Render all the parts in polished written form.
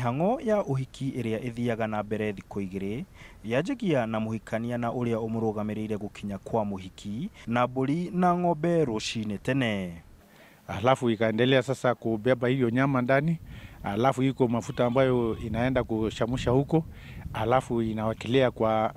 Mihango ya uhiki iria ithiaga na mbere thikũ igĩrĩ yanjagia na mũhikania na ũrĩa ũmũrũgamĩrĩire gũkinya kwa mũhiki na mbũri na ng'ombe rũcinĩ tene. Alafu ikaendelea sasa kubeba hiyo nyama ndani, alafu iko mafuta ambayo inaenda kushamusha huko, alafu inawekelea kwa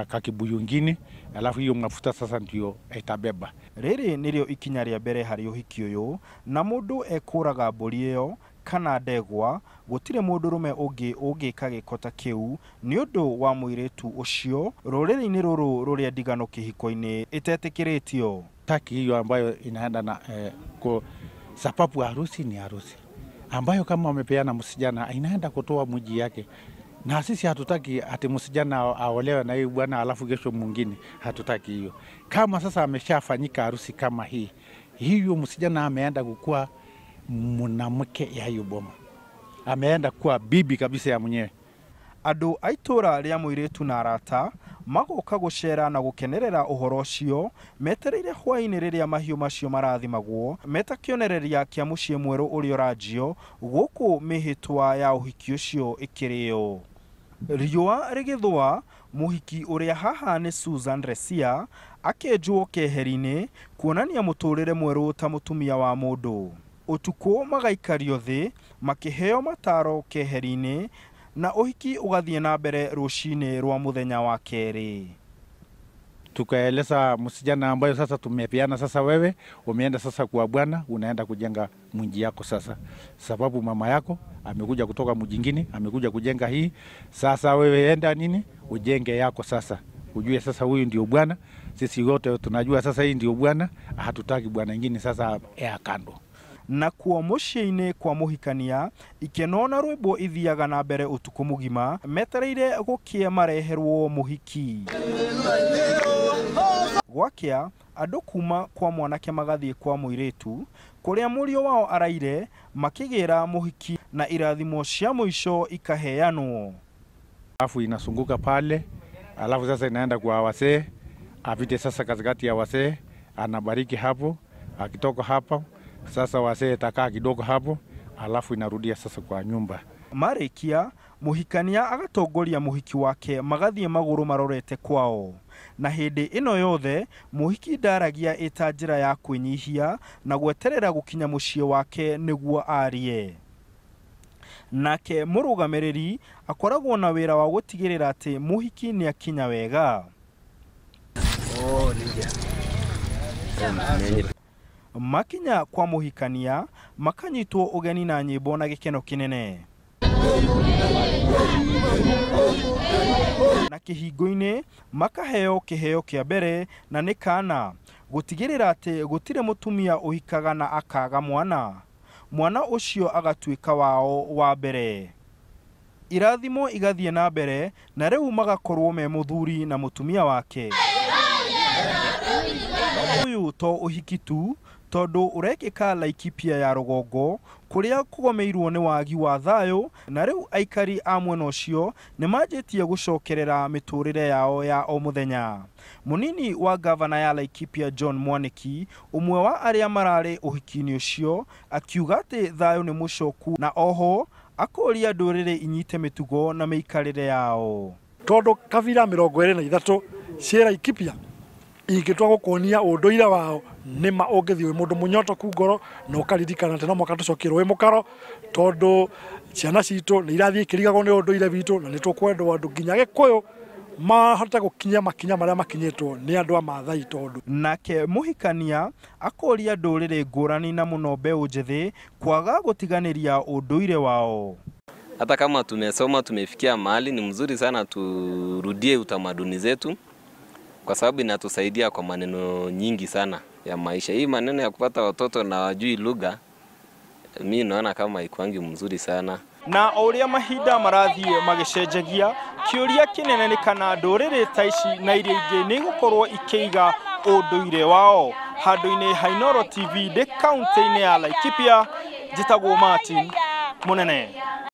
kakibuyu ngine, alafu hiyo mafuta sasa ndio itabeba. Rĩrĩ nĩrĩo ikinya rĩa mbere harĩ ũhiki ũyũ, na mũndũ ekũraga mbũri ĩyo kana ndegwa, gũtirĩ mũndũrũme ũngĩ ũngĩka gĩko ta kĩu nĩ ũndũ wa mũirĩtu ũcio rũrĩrĩ-inĩ rũrũ rũrĩa ndigano kĩhiko-inĩ itetĩkĩrĩtio. Taki hiyo ambayo inaenda na kwa sababu harusi ni harusi ambayo kama wamepeana msijana inaenda kutoa mji yake, na sisi hatutaki ati msijana aolewe na yeye bwana alafu kesho mwingine, hatutaki hiyo. Kama sasa ameshafanyika harusi kama hii, hiyo msijana ameenda kukua mwanamke ya hiyo boma, ameenda kuwa bibi kabisa ya mwenyewe. Andũ a itũũra rĩa mũirĩtu na arata magoka gũcera na gũkenerera ũhoro ũcio metereire hwaĩ-inĩ rĩrĩa mahiũ macio marathimagwo meta kĩonereria kĩa mũciĩ mwerũ ũrĩa ũranjio gũkũ mĩhĩtwa ya ũhiki ũcio ĩkĩrĩo. Riũa rĩgĩthũa, mũhiki ũrĩa haha nĩ Susan Resia akĩenjwo keheri-inĩ kuonania mũtũrĩre mwerũ ta mũtumia wa mũndũ. Ũtukũ magaikario thĩ makĩheo mataro keheri-inĩ na ũhiki ũgathiĩ na mbere rũcinĩ rwa mũthenya wa kerĩ. Tukaeleza msijana ambayo sasa tumepeana, sasa wewe umeenda sasa kwa bwana, unaenda kujenga mji yako sasa, sababu mama yako amekuja kutoka mji mwingine, amekuja kujenga hii. Sasa wewe enda nini ujenge yako sasa, ujue sasa huyu ndio bwana. Sisi wote tunajua sasa hii ndio bwana, hatutaki bwana mwingine sasa ya kando. Na kuo mũciĩ-inĩ kwa mũhikania ikeno na rwĩmbo ithiaga na mbere ũtukũ mũgima metereire gũkĩa mareherwo mũhiki. Gwakĩa andũ kuma kwa mwanake magathiĩ kwa mũirĩtu kũrĩa mũriũ wao araire makĩgĩra mũhiki na irathimo cia mũico ikaheanwo. Alafu inasunguka pale, alafu sasa inaenda kwa wasee, apite sasa katikati ya wasee, anabariki hapo, akitoka hapa sasa wasee takaa kidogo hapo, alafu inarudia sasa kwa nyumba. Marĩkia mũhikania agatongoria mũhiki wake magathiĩ magũrũ marorete kwao, na hĩndĩ ĩno yothe mũhiki ndaragia ĩta njĩra ya kwĩnyihia na gweterera gũkinya mũciĩ wake nĩguo arie. Nake mũrũgamĩrĩri akoragwo na wĩra wa gũtigĩrĩra atĩ mũhiki nĩ akinya wega. Makinya kwa mũhikania makanyitwo ũgeni na nyĩmbo na gĩkeno kĩnene. Na kĩhingo-inĩ makaheo kĩheo kĩa mbere na nĩ kana gũtigĩrĩra atĩ gũtirĩ mũtumia ũhikaga na akaga mwana, mwana ũcio agatuĩka wao wa mbere. Irathimo igathiĩ na mbere na rĩu magakorwo me mũthuri na mũtumia wake. Ũyũ to ũhiki tu, tondũ ũrekĩka Laikipia ya rũgongo kũrĩa kũgomeirwo nĩ wagi wa thayũ, na rĩu aikari a mwena ũcio nĩ manjĩtie gũcokerera mĩtũrĩre yao ya o mũthenya. Mũnini wa gavana ya Laikipia John Mwaniki, ũmwe wa arĩa mararĩ ũhiki-inĩ ũcio, akiuga atĩ thayũ nĩ mũcoku na oho akũria ndũrĩrĩ inyite mĩtugo na mĩikarĩre yao. Tondũ kabira 23 cia Laikipia ingĩtua gũkuonia ũndũire wao nĩma ũngĩthiĩ mũndũ mũnyotoku ngoro na ũkaririkana atĩ no mũhaka tũcokierwo wĩ mũkaro, tondũ ciana citũ nĩ irathiĩ ikĩrigagwo nĩ ũndũire witũ na nĩ tũkwendwo andũ nginya Gĩkũyũ mahote gũkinya makinya marĩa makinyĩtwo nĩ andũ a Maathai. Tondũ nake mũhikania akoria ndũrĩrĩ ngũrani na mũno mbeũ njĩthĩ kwaga gũtiganĩria ũndũire wao. Hata kama tumesoma tumefikia mahali, ni mzuri sana turudie utamaduni zetu, kwa sababu inatusaidia kwa maneno nyingi sana ya maisha. Hii maneno ya kupata watoto na wajui lugha, mimi naona kama ikuangi mzuri sana. Na ũrĩa mahinda marathiĩ magĩcenjagia, kĩũria kĩnene nĩ kana ndũrĩrĩ ta ici na iria ingĩ nĩ igũkorwo ikĩiga ũndũire wao. Handũ-inĩ ha Inooro TV ndĩ kaunti-inĩ ya Laikipia, njĩtagwo Martin Mũnene.